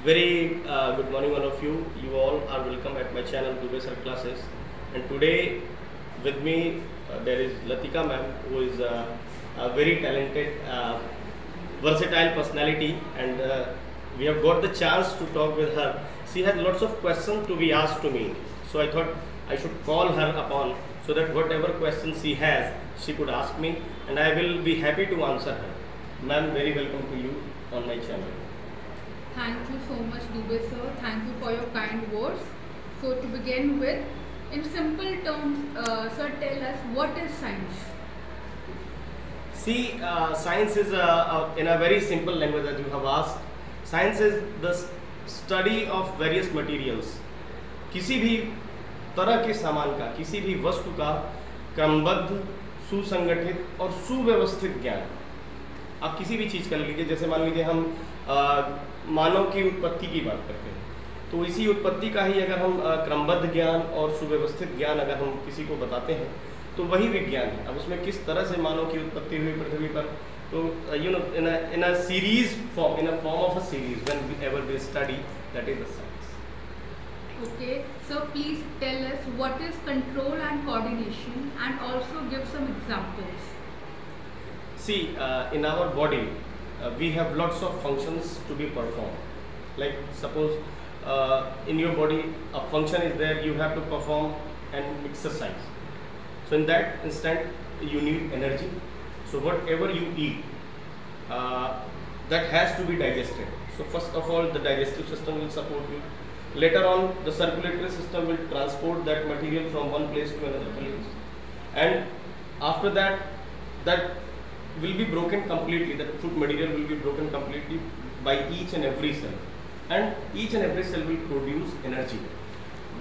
Very good morning, all of you. You all are welcome at my channel Dubey Sir Classes. And today with me there is Latika ma'am, who is a very talented, versatile personality, and we have got the chance to talk with her. She had lots of questions to be asked to me, so I thought I should call her upon so that whatever questions she has, she could ask me, and I will be happy to answer her. Ma'am, very welcome to you on my channel. Thank you so much, Dubey sir. Thank you for your kind words. So to begin with, in simple terms, sir, tell us what is science? See, science is in a very simple language that you have asked. Science is the study of various materials. किसी भी तरह के सामान का, किसी भी वस्तु का क्रमबद्ध, सुसंगठित और सुव्यवस्थित ज्ञान. आप किसी भी चीज़ का ले लीजिए, जैसे मान लीजिए हम मानव की उत्पत्ति की बात करते हैं, तो इसी उत्पत्ति का ही अगर हम क्रमबद्ध ज्ञान और सुव्यवस्थित ज्ञान अगर हम किसी को बताते हैं तो वही विज्ञान है. अब उसमें किस तरह से मानव की उत्पत्ति हुई पृथ्वी पर, तो in a series form, in a form of a series whenever we study, that is the science. Okay, so please tell us what is control and coordination, and also give some examples. See, in our body, we have lots of functions to be performed. Like suppose in your body a function is there, you have to perform an exercise. So in that instant you need energy. So whatever you eat, that has to be digested. So first of all, the digestive system will support you. Later on, the circulatory system will transport that material from one place to another place, and after that, that will be broken completely. That food material will be broken completely by each and every cell, and each and every cell will produce energy.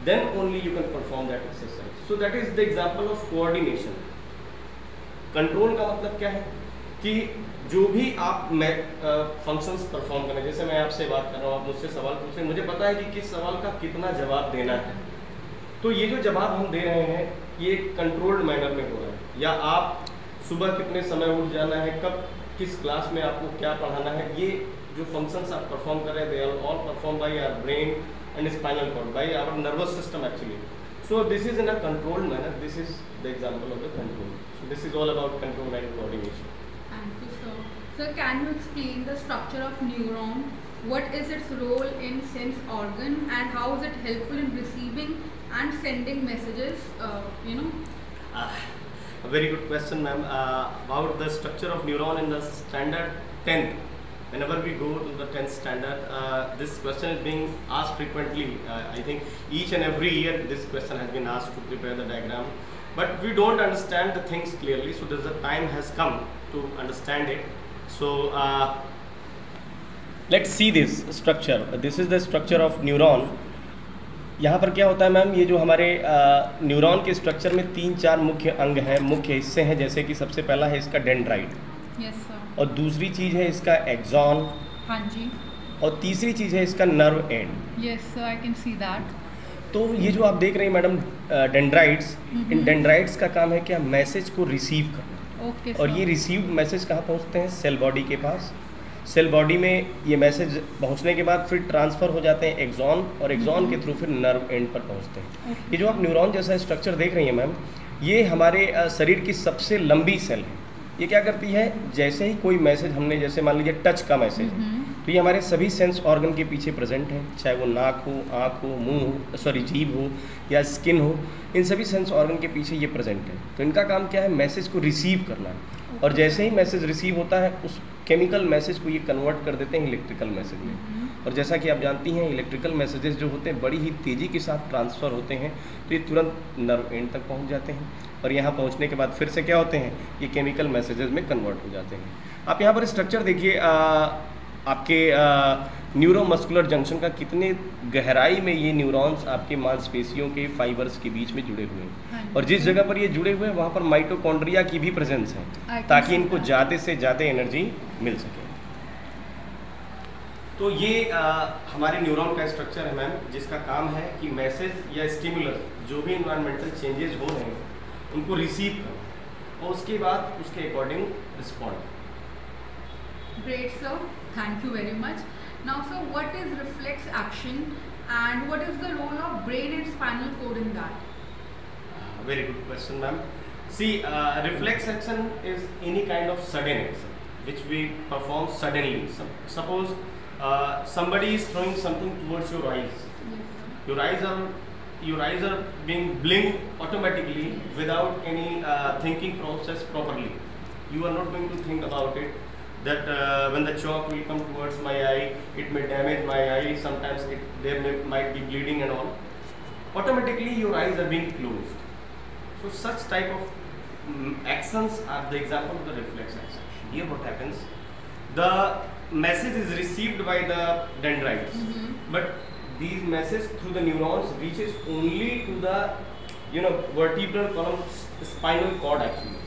Then only you can perform that exercise. So that is the example of coordination. Control का मतलब क्या है कि जो भी आप functions perform करें, जैसे मैं आपसे बात कर रहा हूँ, आप मुझसे सवाल पूछ रहे हैं, मुझे पता है कि किस सवाल का कितना जवाब देना है, तो ये जो जवाब हम दे रहे हैं ये कंट्रोल्ड मैनर में हो रहा है. या आप सुबह कितने समय उठ जाना है, कब किस क्लास में आपको क्या पढ़ाना है, ये जो फंक्शंस आप परफॉर्म कर रहे हैं, they are all perform by our brain and spinal cord, by our nervous system actually. So this is in a controlled manner. This is the example of the control. So this is all about control and coordination. Thank you, sir. Sir, can you explain the structure of neuron? What is its role in sense organ, and how is it helpful in receiving and sending messages? A very good question, ma'am. About the structure of neuron in the standard 10th. Whenever we go to the 10th standard, this question is being asked frequently. I think each and every year this question has been asked to prepare the diagram. But we don't understand the things clearly, so the time has come to understand it. So let's see this structure. This is the structure of neuron. यहाँ पर क्या होता है ma'am, ये जो हमारे neuron के structure में 3-4 मुख्य अंग हैं, मुख्य हिस्से हैं. जैसे कि सबसे पहला है इसका डेंड्राइट. Yes, sir. और दूसरी चीज़ है इसका एक्सॉन. हाँ जी. और तीसरी चीज़ है इसका nerve and. Yes, sir. I can see that. तो ये जो आप देख रहे हैं मैडम डेंड्राइट्स, इन डेंड्राइट्स का काम है क्या, मैसेज को रिसीव करना. Okay, और sir. ये रिसीव्ड मैसेज कहाँ पहुँचते हैं, सेल बॉडी के पास. सेल बॉडी में ये मैसेज पहुँचने के बाद फिर ट्रांसफ़र हो जाते हैं एक्सॉन, और एक्सॉन के थ्रू फिर नर्व एंड पर पहुँचते हैं. ये जो आप न्यूरॉन जैसा स्ट्रक्चर देख रही हैं मैम, ये हमारे शरीर की सबसे लंबी सेल है. ये क्या करती है, जैसे ही कोई मैसेज हमने, जैसे मान लीजिए टच का मैसेज है, तो ये हमारे सभी सेंस ऑर्गन के पीछे प्रेजेंट है, चाहे वो नाक हो, आँख हो, मुंह हो, जीभ हो या स्किन हो, इन सभी सेंस ऑर्गन के पीछे ये प्रेजेंट है. तो इनका काम क्या है, मैसेज को रिसीव करना है. और जैसे ही मैसेज रिसीव होता है, उस केमिकल मैसेज को ये कन्वर्ट कर देते हैं इलेक्ट्रिकल मैसेज में. और जैसा कि आप जानती हैं, इलेक्ट्रिकल मैसेजेस जो होते हैं बड़ी ही तेज़ी के साथ ट्रांसफ़र होते हैं, तो ये तुरंत नर्व एंड तक पहुंच जाते हैं, और यहाँ पहुंचने के बाद फिर से क्या होते हैं, ये केमिकल मैसेजेस में कन्वर्ट हो जाते हैं. आप यहाँ पर स्ट्रक्चर देखिए, आपके न्यूरोमस्कुलर जंक्शन का कितने गहराई में ये न्यूरॉन्स आपके मांसपेशियों के फाइबर्स के बीच में जुड़े हुए हैं. और जिस जगह पर ये जुड़े हुए हैं वहाँ पर माइटोकॉन्ड्रिया की भी प्रेजेंस है, ताकि इनको ज़्यादा से ज़्यादा एनर्जी मिल सके. तो ये हमारे न्यूरॉन का स्ट्रक्चर है मैम, जिसका काम है कि मैसेज या स्टिमुलस जो भी इन्वायरमेंटल चेंजेस हो रहे हैं उनको रिसीव करो और उसके बाद उसके according respond. Great, sir. Thank you very much. Now, so what is reflex action and what is the role of brain and spinal cord in that? Very good question, ma'am. See, reflex action is any kind of sudden action which we perform suddenly. Suppose somebody is throwing something towards your eyes. Yes, sir. Your eyes are being blinked automatically without any thinking process properly. You are not going to think about it that when the chalk will come towards my eye, it may damage my eye. Sometimes might be bleeding and all. Automatically your eyes are being closed. So such type of actions are the example of the reflex action. Here what happens, the message is received by the dendrites, but these messages through the neurons reaches only to the vertebral column, spinal cord actually.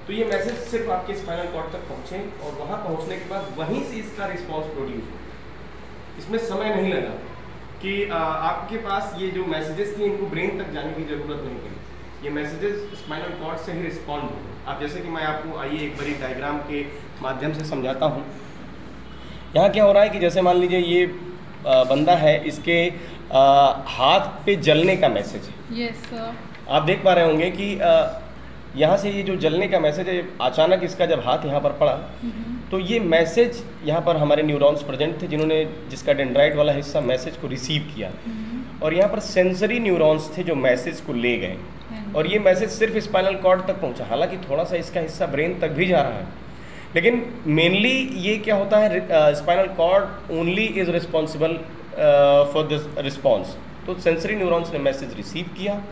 तो ये message सिर्फ आपके spinal cord तक पहुँचे और वहाँ पहुँचने के बाद वहीं से इसका रिस्पॉन्स प्रोड्यूस हो। इसमें समय नहीं लगा कि आपके पास ये जो मैसेजेस थी इनको ब्रेन तक जाने की ज़रूरत नहीं पड़ी, ये मैसेजेस स्पाइनल कॉर्ड से ही रिस्पॉन्ड हो। आप जैसे कि मैं आपको आइए एक बारी डायग्राम के माध्यम से समझाता हूँ। यहाँ क्या हो रहा है कि जैसे मान लीजिए ये बंदा है, इसके हाथ पे जलने का मैसेज है। Yes sir. आप देख पा रहे होंगे कि यहाँ से ये जो जलने का मैसेज है, अचानक इसका जब हाथ यहाँ पर पड़ा तो ये मैसेज यहाँ पर हमारे न्यूरॉन्स प्रेजेंट थे जिन्होंने जिसका डेंड्राइट वाला हिस्सा मैसेज को रिसीव किया, और यहाँ पर सेंसरी न्यूरॉन्स थे जो मैसेज को ले गए, और ये मैसेज सिर्फ स्पाइनल कॉर्ड तक पहुँचा। हालांकि थोड़ा सा इसका हिस्सा ब्रेन तक भी जा रहा है, लेकिन मेनली ये क्या होता है, spinal cord only is responsible for this response. तो सेंसरी न्यूरॉन्स ने मैसेज रिसीव किया,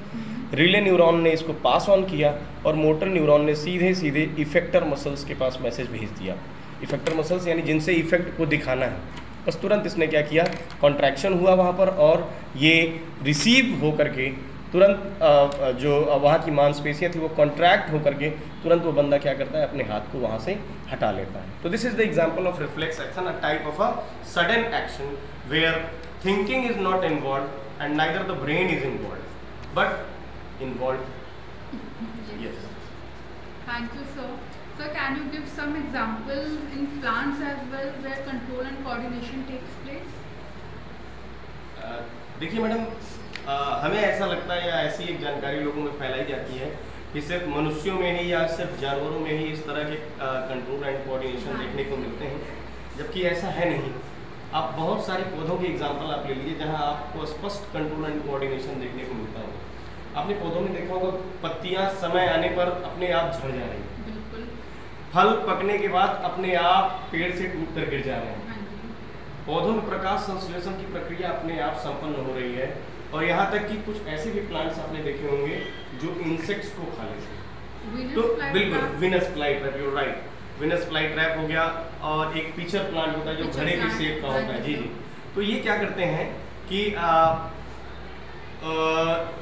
रिले न्यूरॉन ने इसको पास ऑन किया, और मोटर न्यूरॉन ने सीधे सीधे इफेक्टर मसल्स के पास मैसेज भेज दिया। इफेक्टर मसल्स यानी जिनसे इफेक्ट को दिखाना है, बस तुरंत इसने क्या किया, कॉन्ट्रैक्शन हुआ वहाँ पर, और ये रिसीव हो करके तुरंत जो वहाँ की मांसपेशियाँ थी वो कॉन्ट्रैक्ट होकर के तुरंत वो बंदा क्या करता है, अपने हाथ को वहाँ से हटा लेता है। तो this is the example of reflex action, a type of a sudden action where thinking is not involve and neither the brain is involve but involve. Yes. Thank you, sir. Sir, can you give some examples in plants as well where control and coordination takes place? देखिए madam, हमें ऐसा लगता है या ऐसी एक जानकारी लोगों में फैलाई जाती है कि सिर्फ मनुष्यों में ही या सिर्फ जानवरों में ही इस तरह के कंट्रोल एंड कोऑर्डिनेशन देखने को मिलते हैं, जबकि ऐसा है नहीं। आप बहुत सारे पौधों के एग्जाम्पल आप ले लीजिए जहाँ आपको स्पष्ट कंट्रोल एंड कोऑर्डिनेशन देखने को मिलता है। आपने पौधों में देखा होगा पत्तियाँ समय आने पर अपने आप झड़ जा रही हैं, बिल्कुल। फल पकने के बाद अपने आप पेड़ से टूट कर गिर जा रहे हैं। हाँ जी। पौधों में प्रकाश संश्लेषण की प्रक्रिया अपने आप संपन्न हो रही है, और यहाँ तक कि कुछ ऐसे भी प्लांट्स आपने देखे होंगे जो इंसेक्ट्स को खा लेते हैं। तो बिल्कुल Venus fly trap, you right, Venus fly trap हो गया, और एक पिचर प्लांट होता है जो घड़े की शेप का होता है। जी जी। तो ये क्या करते हैं कि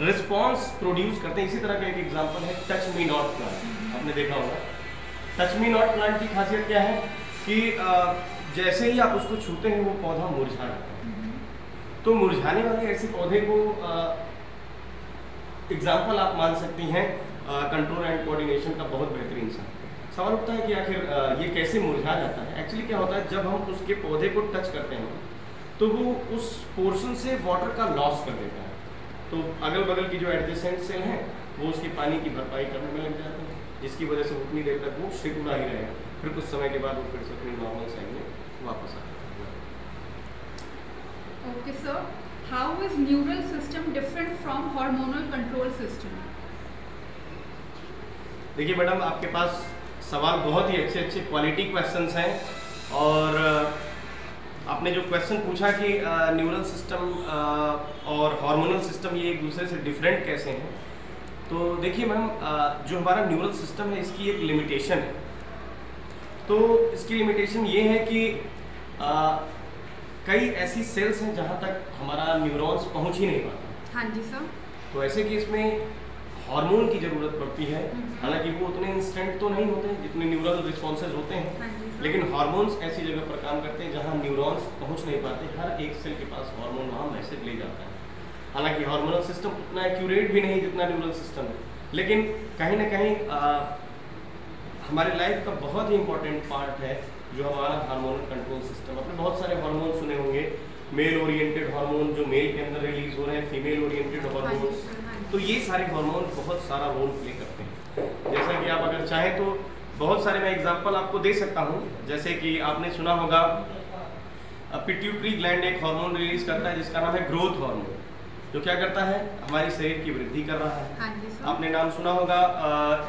रिस्पॉन्स प्रोड्यूस करते हैं। इसी तरह का एक एग्जांपल है टच मी नॉट प्लांट, आपने देखा होगा। टच मी नॉट प्लांट की खासियत क्या है कि जैसे ही आप उसको छूते हैं वो पौधा मुरझा जाता है। तो मुरझाने वाले ऐसे पौधे को एग्जाम्पल आप मान सकती हैं कंट्रोल एंड कोऑर्डिनेशन का बहुत बेहतरीन सा। सवाल उठता है कि आखिर ये कैसे मुरझा जाता है। एक्चुअली क्या होता है, जब हम उसके पौधे को टच करते हैं तो वो उस पोर्शन से वाटर का लॉस कर देता है, तो अगल बगल की जो एडजेसेंट सेल हैं वो उसकी पानी की भरपाई करने में लग जाते हैं, जिसकी वजह से उतनी देर तक वो सिकुड़ा ही रहेगा। फिर कुछ समय के बाद वो फिर से अपनी नॉर्मल साइज में वापस आता है। Okay, sir. How is neural system different from hormonal control system? देखिए मैडम, आपके पास सवाल बहुत ही अच्छे अच्छे क्वालिटी क्वेश्चंस हैं, और आपने जो क्वेश्चन पूछा कि न्यूरल सिस्टम और हार्मोनल सिस्टम ये एक दूसरे से डिफरेंट कैसे हैं, तो देखिए मैम, जो हमारा न्यूरल सिस्टम है इसकी एक लिमिटेशन है। तो इसकी लिमिटेशन ये है कि कई ऐसी सेल्स हैं जहाँ तक हमारा न्यूरॉन्स पहुँच ही नहीं पाता। हाँ जी सर। तो ऐसे कि इसमें हार्मोन की ज़रूरत पड़ती है, हालांकि वो उतने इंस्टेंट तो नहीं होते जितने न्यूरल रिस्पॉन्सेज होते हैं, हाँ जी सर। लेकिन हार्मोन्स ऐसी जगह पर काम करते हैं जहाँ न्यूरॉन्स पहुँच नहीं पाते। हर एक सेल के पास हार्मोन वहाँ मैसेज ले जाता है। हालांकि हार्मोनल सिस्टम उतना एक्यूरेट भी नहीं जितना न्यूरल सिस्टम है, लेकिन कहीं ना कहीं हमारे लाइफ का बहुत ही इम्पोर्टेंट पार्ट है जो हमारा हार्मोनल कंट्रोल सिस्टम, आपने बहुत सारे हार्मोन सुने होंगे, मेल ओरिएंटेड हार्मोन जो मेल के अंदर रिलीज हो रहे हैं, फीमेल ओरिएंटेड हार्मोन्स, तो ये सारे हार्मोन बहुत सारा रोल प्ले करते हैं। जैसा कि आप अगर चाहें तो बहुत सारे मैं एग्जांपल आपको दे सकता हूँ। जैसे कि आपने सुना होगा पिट्यूटरी ग्लैंड एक हार्मोन रिलीज करता है जिसका नाम है ग्रोथ हार्मोन, जो क्या करता है, हमारे शरीर की वृद्धि कर रहा है। आपने नाम सुना होगा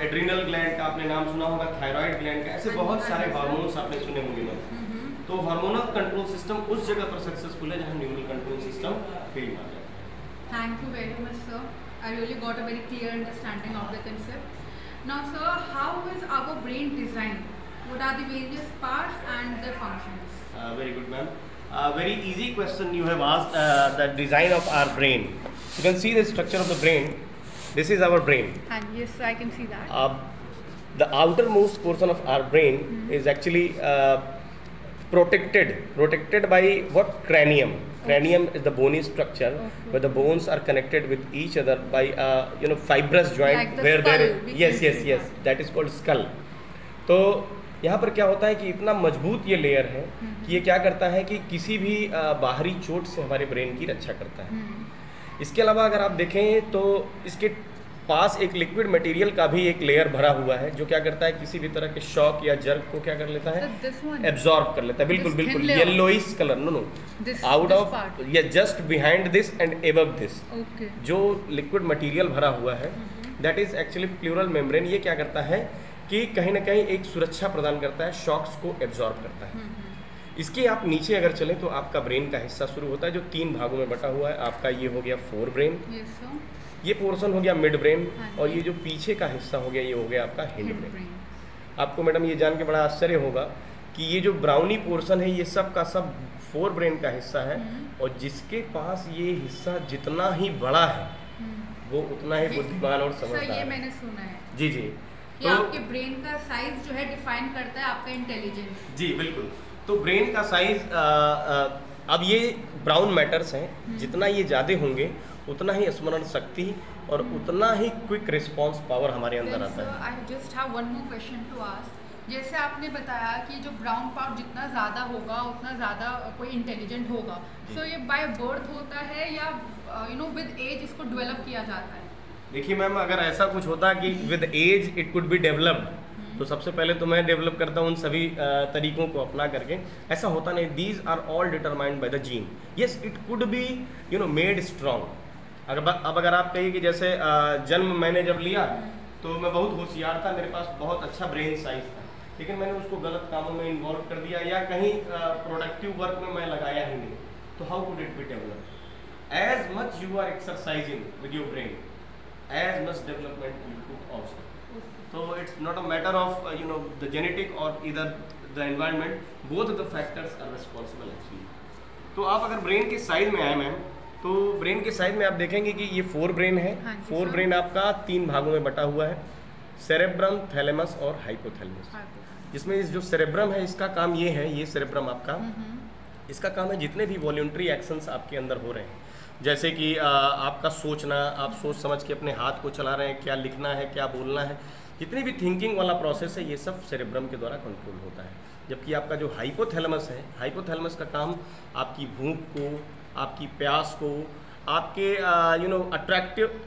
एड्रिनल ग्लैंड का, आपने नाम सुना होगा थायराइड ग्लैंड का, ऐसे बहुत सारे हार्मोन्स आपने सुने होंगे मैम। तो हार्मोनल कंट्रोल सिस्टम उस जगह पर सक्सेसफुल है जहाँ न्यूरल कंट्रोल सिस्टम फेल आ जाए। Thank you very much, sir. I really got a very clear understanding of the concept. Now, sir, how is our brain designed? What are the various parts and their functions? Very good, ma'am. Very easy question you have asked. The design of our brain. You can see the structure of the brain. This is our brain. And yes, I can see that. The outermost portion of our brain is actually protected by what? Cranium. Cranium is the bony structure where the bones are connected with each other by fibrous joint, like the where there skull, is yes that is called skull. तो यहाँ पर क्या होता है कि इतना मजबूत ये लेयर है कि ये क्या करता है कि किसी भी बाहरी चोट से हमारे ब्रेन की रक्षा करता है। इसके अलावा अगर आप देखें तो इसके पास एक लिक्विड मटेरियल का भी एक लेयर भरा हुआ है जो क्या करता है, किसी भी तरह के शॉक या जर्क को क्या कर लेता है, एब्जॉर्ब कर लेता है। बिल्कुल बिल्कुल yellowish colour, no out of या just behind this and above this जो लिक्विड मटेरियल भरा हुआ है that is actually pleural membrane. ये क्या करता है कि कहीं ना कहीं एक सुरक्षा प्रदान करता है, शॉक्स को एब्जॉर्ब करता है। इसके आप नीचे अगर चलें तो आपका ब्रेन का हिस्सा शुरू होता है जो 3 भागों में बटा हुआ है। आपका ये हो गया फोर ब्रेन, ये पोर्शन हो गया मिड ब्रेन, और ये जो पीछे का हिस्सा हो गया ये हो गया आपका हिंड ब्रेन। आपको मैडम ये जान के बड़ा आश्चर्य होगा कि ये जो ब्राउनी पोर्शन है ये सब का सब फोर ब्रेन का हिस्सा है, और जिसके पास ये हिस्सा जितना ही बड़ा है वो उतना ही बुद्धिमान और समझदार है। ये मैंने सुना है। जी जी, तो आपके ब्रेन का साइज जो है डिफाइन करता है आपका इंटेलिजेंस। जी बिल्कुल। तो ब्रेन का साइज अब ये ब्राउन मैटर्स हैं, जितना ये ज़्यादा होंगे उतना ही स्मरण शक्ति और उतना ही क्विक रिस्पांस पावर हमारे अंदर आता है। I just have one more question to ask. जैसे आपने बताया कि जो ब्राउन पाउडर जितना ज़्यादा होगा उतना ज़्यादा कोई इंटेलिजेंट होगा, सो ये बाय बर्थ होता है या विद एज इसको डेवलप किया जाता है? देखिए मैम, अगर ऐसा कुछ होता कि with age it could be developed, तो सबसे पहले तो मैं डेवलप करता हूँ उन सभी तरीकों को अपना करके। ऐसा होता नहीं, these are all determined by the gene. Yes, it could be made strong. अब अगर आप कहिए कि जैसे जन्म मैंने जब लिया तो मैं बहुत होशियार था, मेरे पास बहुत अच्छा ब्रेन साइज था, लेकिन मैंने उसको गलत कामों में इन्वॉल्व कर दिया या कहीं प्रोडक्टिव वर्क में मैं लगाया ही नहीं, तो how could it be develop? As much you are exercising with your brain, as much development you could also. So it's not a matter of the genetic or either the environment, both of the factors are responsible actually. तो आप अगर brain के size में आए ma'am, तो brain के size में आप देखेंगे कि ये फोर ब्रेन है। फोर ब्रेन आपका 3 भागों में बटा हुआ है, सेरेब्रम, थैलेमस और हाइपोथैलेमस। जिसमें जो सेरेब्रम है इसका काम ये है, ये सेरेब्रम आपका इसका काम है जितने भी वॉलंटरी एक्शंस आपके अंदर हो रहे हैं, जैसे कि आपका सोचना, आप सोच समझ के अपने हाथ को चला रहे हैं, क्या लिखना है, क्या बोलना है, जितनी भी थिंकिंग वाला प्रोसेस है ये सब सेरेब्रम के द्वारा कंट्रोल होता है। जबकि आपका जो हाइपोथैलेमस है, हाइपोथैलेमस का काम आपकी भूख को, आपकी प्यास को, आपके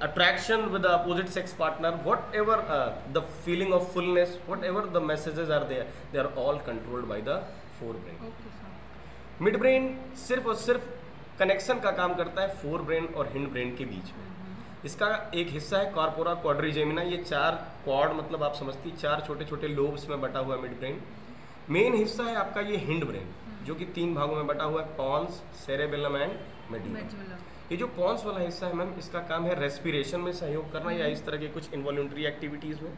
attraction with the opposite sex partner, whatever the feeling of fullness, whatever the messages are there, they are all controlled by the forebrain. Midbrain सिर्फ और सिर्फ कनेक्शन का काम करता है फोर ब्रेन और hindbrain के बीच में। इसका एक हिस्सा है कॉर्पोरा क्वाड्रिजेमिना, ये 4 क्वाड मतलब आप समझती 4 छोटे छोटे लोब्स में बटा हुआ है मिड ब्रेन। मेन हिस्सा है आपका ये हिंड ब्रेन जो कि 3 भागों में बटा हुआ है, पॉन्स, सेरेबेलम एंड मेडुला। ये जो पॉन्स वाला हिस्सा है मैम, इसका काम है रेस्पिरेशन में सहयोग करना या इस तरह के कुछ इन्वॉल्यूंटरी एक्टिविटीज़ में।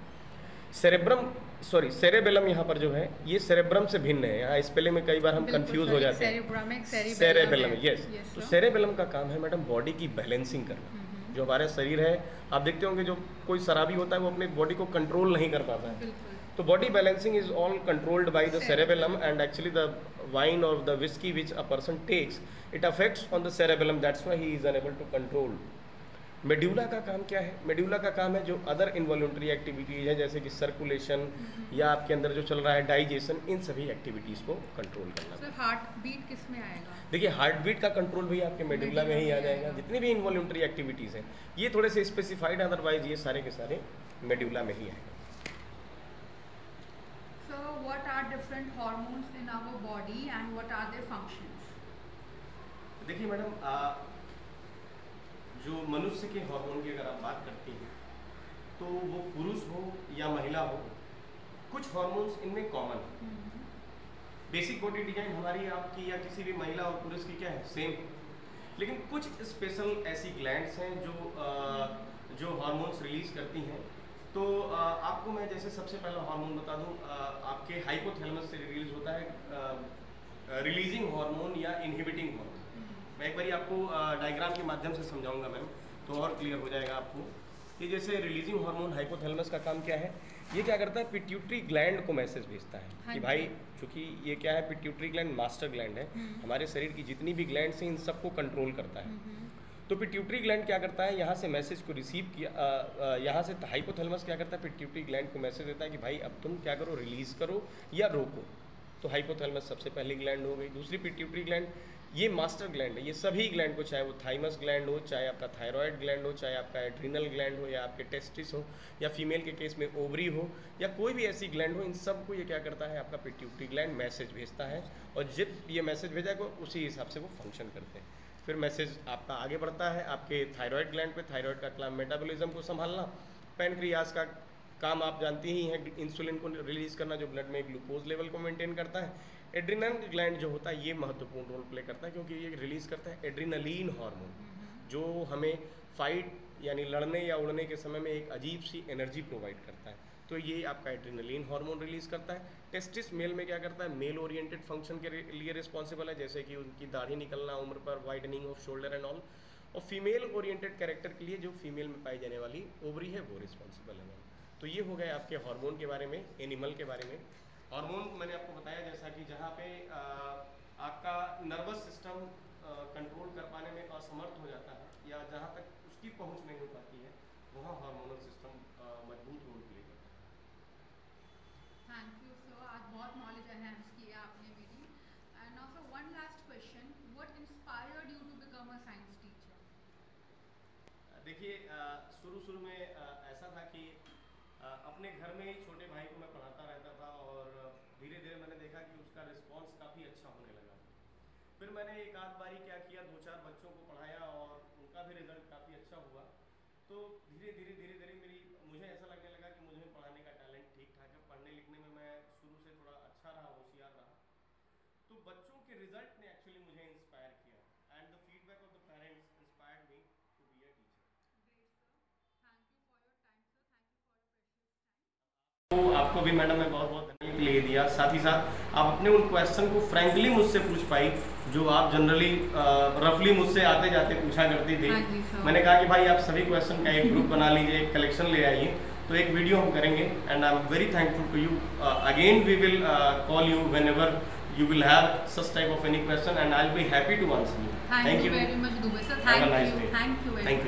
सेरेबेलम यहाँ पर जो है ये सेरेब्रम से भिन्न है, यहाँ स्पेलिंग में कई बार हम कंफ्यूज हो जाते हैं। Cerebellum, yes. तो सेरेबेलम का काम है मैडम बॉडी की बैलेंसिंग करना। जो हमारा शरीर है, आप देखते होंगे जो कोई शराबी होता है वो अपने बॉडी को कंट्रोल नहीं कर पाता है, तो body balancing is all controlled by the cerebellum, and actually the wine और the whisky which a person takes, it affects on the cerebellum, that's why he is unable to control. Medulla का काम क्या है? Medulla का काम है जो other involuntary activities हैं, जैसे कि सर्कुलेशन या आपके अंदर जो चल रहा है डाइजेशन, इन सभी एक्टिविटीज़ को कंट्रोल करना। सर हार्ट बीट किस में आएगा? देखिए हार्ट बीट का कंट्रोल भी आपके मेड्यूला में ही आ जाएगा। जितनी भी इनवॉल्यूंटरी एक्टिविटीज़ हैं ये थोड़े से स्पेसिफाइड, अदरवाइज ये सारे के सारे मेड्यूला में ही आएगा। So what are different hormones in our body and what are their functions? देखिए मैडम, जो मनुष्य के हार्मोन की अगर आप बात करती हैं तो वो पुरुष हो या महिला हो, कुछ हार्मोन्स इनमें कॉमन है। बेसिक बॉडी डिजाइन हमारी आपकी या किसी भी महिला और पुरुष की क्या है, सेम है। लेकिन कुछ स्पेशल ऐसी ग्लैंड्स हैं जो हार्मोन्स रिलीज करती हैं। तो आपको मैं जैसे सबसे पहला हार्मोन बता दूं, आपके हाइपोथैलेमस से रिलीज होता है रिलीजिंग हार्मोन या इनहिबिटिंग हार्मोन। मैं एक बार आपको डायग्राम के माध्यम से समझाऊंगा मैम, तो और क्लियर हो जाएगा आपको। ये जैसे रिलीजिंग हार्मोन हाइपोथैलेमस का काम क्या है, ये क्या करता है, पिट्यूटरी ग्लैंड को मैसेज भेजता है कि भाई, चूंकि ये क्या है, पिट्यूटरी ग्लैंड मास्टर ग्लैंड है, हमारे शरीर की जितनी भी ग्लैंड्स हैं इन सबको कंट्रोल करता है। तो पिट्यूटरी ग्लैंड क्या करता है, यहाँ से मैसेज को रिसीव किया, यहाँ से हाइपोथैलेमस क्या करता है, पिट्यूटरी ग्लैंड को मैसेज देता है कि भाई अब तुम क्या करो, रिलीज करो या रोको। तो हाइपोथैलेमस सबसे पहली ग्लैंड हो गई। दूसरी पिट्यूटरी ग्लैंड, ये मास्टर ग्लैंड है, ये सभी ग्लैंड को, चाहे वो थाइमस ग्लैंड हो, चाहे आपका थायराइड ग्लैंड हो, चाहे आपका एड्रिनल ग्लैंड हो, या आपके टेस्टिस हो, या फीमेल के केस में ओवरी हो, या कोई भी ऐसी ग्लैंड हो, इन सब को ये क्या करता है, आपका पिट्यूटरी ग्लैंड मैसेज भेजता है। और जब ये मैसेज भेजा को उसी हिसाब से वो फंक्शन करते हैं। फिर मैसेज आपका आगे बढ़ता है आपके थायराइड ग्लैंड पे। थायराइड का काम मेटाबॉलिज्म को संभालना। पैनक्रियाज का काम आप जानती ही हैं, इंसुलिन को रिलीज करना जो ब्लड में ग्लूकोज लेवल को मेंटेन करता है। एड्रिनल ग्लैंड जो होता है ये महत्वपूर्ण रोल प्ले करता है, क्योंकि ये रिलीज करता है एड्रिनलीन हार्मोन, जो हमें फाइट यानी लड़ने या उड़ने के समय में एक अजीब सी एनर्जी प्रोवाइड करता है। तो ये आपका एड्रिनलीन हार्मोन रिलीज करता है। टेस्टिस मेल में क्या करता है, मेल ओरिएंटेड फंक्शन के लिए रिस्पॉन्सिबल है, जैसे कि उनकी दाढ़ी निकलना, उम्र पर widening off shoulder and all. और फीमेल ओरिएंटेड कैरेक्टर के लिए जो फीमेल में पाई जाने वाली ओवरी है वो रिस्पॉन्सिबल है। तो ये हो गए आपके हार्मोन के बारे में, एनिमल के बारे में। हार्मोन मैंने आपको बताया जैसा कि जहाँ पे आपका नर्वस सिस्टम कंट्रोल कर पाने में असमर्थ हो जाता है या जहाँ तक उसकी पहुँच नहीं हो पाती है, वहाँ हार्मोनल सिस्टम मजबूत रोल प्ले करता है। थैंक यू सर, आज बहुत नॉलेज एनहांस किया आपने मेरी। And now sir one last question, what inspired you to become a science teacher? देखिए शुरू में ऐसा था कि अपने घर में ही छोटे भाई को मैं पढ़ाता रहता था और धीरे धीरे मैंने देखा कि उसका रिस्पांस काफ़ी अच्छा होने लगा। फिर मैंने एक आध बारी क्या किया, 2-4 बच्चों को पढ़ाया और उनका भी रिजल्ट काफ़ी अच्छा हुआ। तो धीरे धीरे मुझे ऐसा लगने लगा कि मुझे पढ़ाने का टैलेंट ठीक ठाक है। पढ़ने लिखने में मैं शुरू से थोड़ा अच्छा रहा, होशियार रहा। तो बच्चों के रिजल्ट ने एक्चुअली मुझे इंस्पायर किया and the feedback of the parents inspired me to be a teacher. तो आपको भी मैडम मैं बहुत बहुत धन्यवाद के लिए दिया। साथ ही साथ आप अपने उन क्वेश्चन को फ्रैंकली मुझसे पूछ पाई जो आप जनरली रफली मुझसे आते जाते पूछा करती थी। मैंने कहा कि भाई आप सभी क्वेश्चन का एक ग्रुप बना लीजिए, एक कलेक्शन ले आइए, तो एक वीडियो हम करेंगे। And I am very thankful to you. Again we will call you whenever you will have such type of any question and I'll be happy to answer you. Thank you very much Dubey sir. Thank you very much.